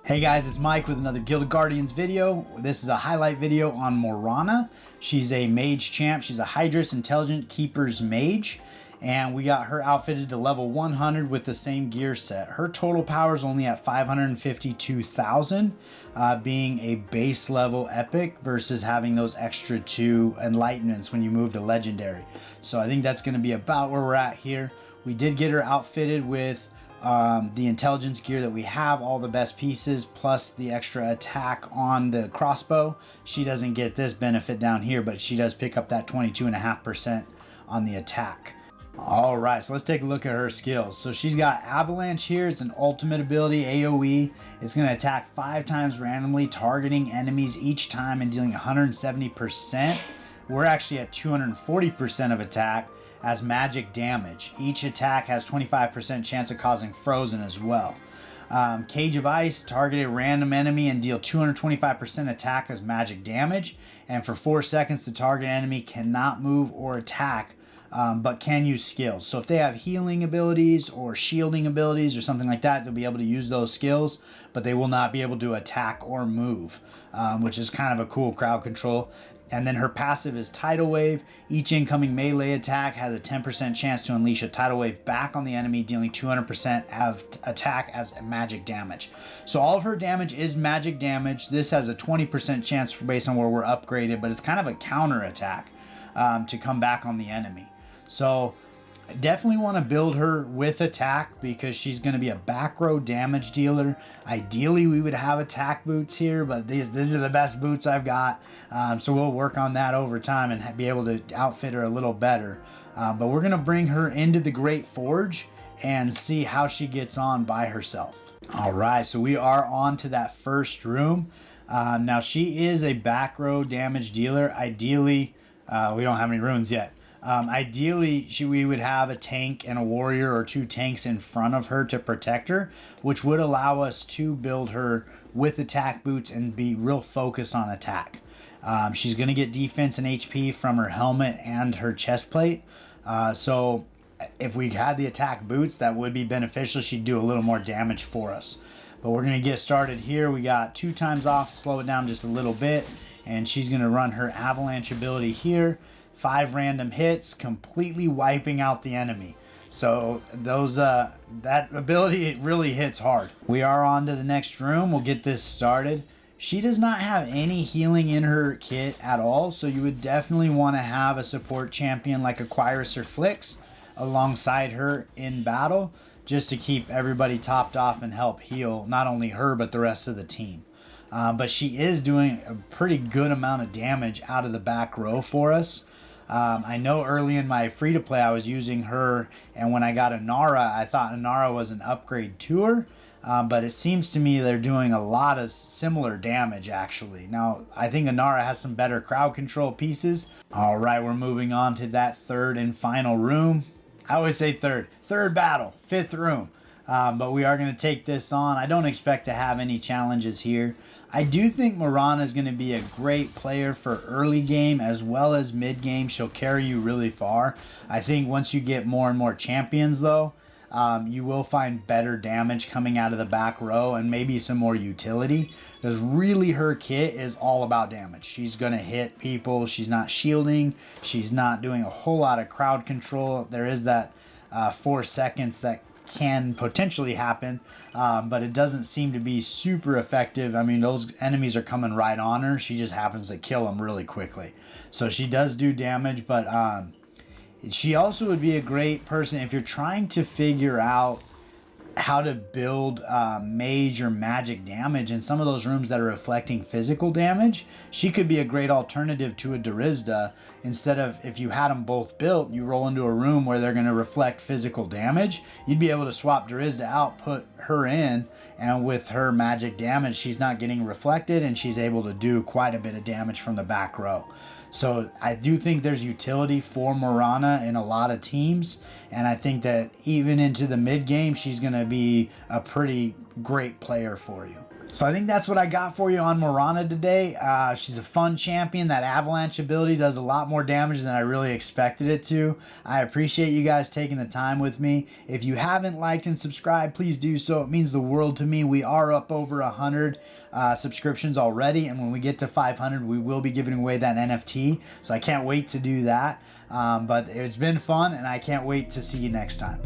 Hey guys, it's Mike with another Guild Guardians video. This is a highlight video on Morana. She's a mage champ. She's a Hydrus Intelligent Keeper's mage. And we got her outfitted to level 100 with the same gear set. Her total power is only at 552,000, being a base level epic versus having those extra 2 enlightenments when you move to legendary. So I think that's going to be about where we're at here. We did get her outfitted with the intelligence gear that we have, all the best pieces, plus the extra attack on the crossbow. She doesn't get this benefit down here, but she does pick up that 22.5% on the attack. All right, so let's take a look at her skills. So she's got Avalanche here. It's an ultimate ability, AoE. It's going to attack 5 times randomly, targeting enemies each time and dealing 170%. We're actually at 240% of attack as magic damage. Each attack has 25% chance of causing frozen as well. Cage of Ice, target a random enemy and deal 225% attack as magic damage. And for 4 seconds, the target enemy cannot move or attack, but can use skills. So if they have healing abilities or shielding abilities or something like that, they'll be able to use those skills, but they will not be able to attack or move, which is kind of a cool crowd control. And then her passive is Tidal Wave. Each incoming melee attack has a 10% chance to unleash a Tidal Wave back on the enemy, dealing 200% of attack as magic damage. So all of her damage is magic damage. This has a 20% chance based on where we're upgraded, but it's kind of a counter attack to come back on the enemy. So definitely want to build her with attack because she's going to be a back row damage dealer. Ideally, we would have attack boots here, but these are the best boots I've got. So we'll work on that over time and be able to outfit her a little better. But we're going to bring her into the Great Forge and see how she gets on by herself. All right, so we are on to that first room. Now, she is a back row damage dealer. Ideally, we don't have any runes yet. Ideally, we would have a tank and a warrior or 2 tanks in front of her to protect her, which would allow us to build her with attack boots and be real focused on attack. She's going to get defense and HP from her helmet and her chest plate. So if we had the attack boots, that would be beneficial. She'd do a little more damage for us. But we're going to get started here. We got 2 times off, slow it down just a little bit. And she's going to run her avalanche ability here. 5 random hits, completely wiping out the enemy. So those that ability, it really hits hard. We are on to the next room. We'll get this started. She does not have any healing in her kit at all, so you would definitely want to have a support champion like Aquarius or Flix alongside her in battle, just to keep everybody topped off and help heal not only her but the rest of the team. But she is doing a pretty good amount of damage out of the back row for us. I know early in my free-to-play I was using her, and when I got Inara, I thought Inara was an upgrade to her, but it seems to me they're doing a lot of similar damage, actually. Now, I think Inara has some better crowd control pieces. All right, we're moving on to that third and final room. I always say third battle, 5th room. But we are going to take this on. I don't expect to have any challenges here. I do think Morana is going to be a great player for early game as well as mid game. She'll carry you really far. I think once you get more and more champions, though, you will find better damage coming out of the back row and maybe some more utility, because really her kit is all about damage. She's going to hit people. She's not shielding. She's not doing a whole lot of crowd control. There is that 4 seconds that can potentially happen, but it doesn't seem to be super effective. I mean, those enemies are coming right on her. She just happens to kill them really quickly. So she does do damage, but she also would be a great person if you're trying to figure out how to build mage or magic damage in some of those rooms that are reflecting physical damage. She could be a great alternative to a Durizda. Instead of, if you had them both built, you roll into a room where they're going to reflect physical damage, you'd be able to swap Durizda out, put her in, and with her magic damage, she's not getting reflected and she's able to do quite a bit of damage from the back row. So I do think there's utility for Morana in a lot of teams, and I think that even into the mid game, she's going to be a pretty great player for you. So I think that's what I got for you on Morana today. She's a fun champion. That avalanche ability does a lot more damage than I really expected it to. I appreciate you guys taking the time with me. If you haven't liked and subscribed, please do so. It means the world to me. We are up over 100 subscriptions already, and when we get to 500, we will be giving away that NFT. So I can't wait to do that. But it's been fun, and I can't wait to see you next time.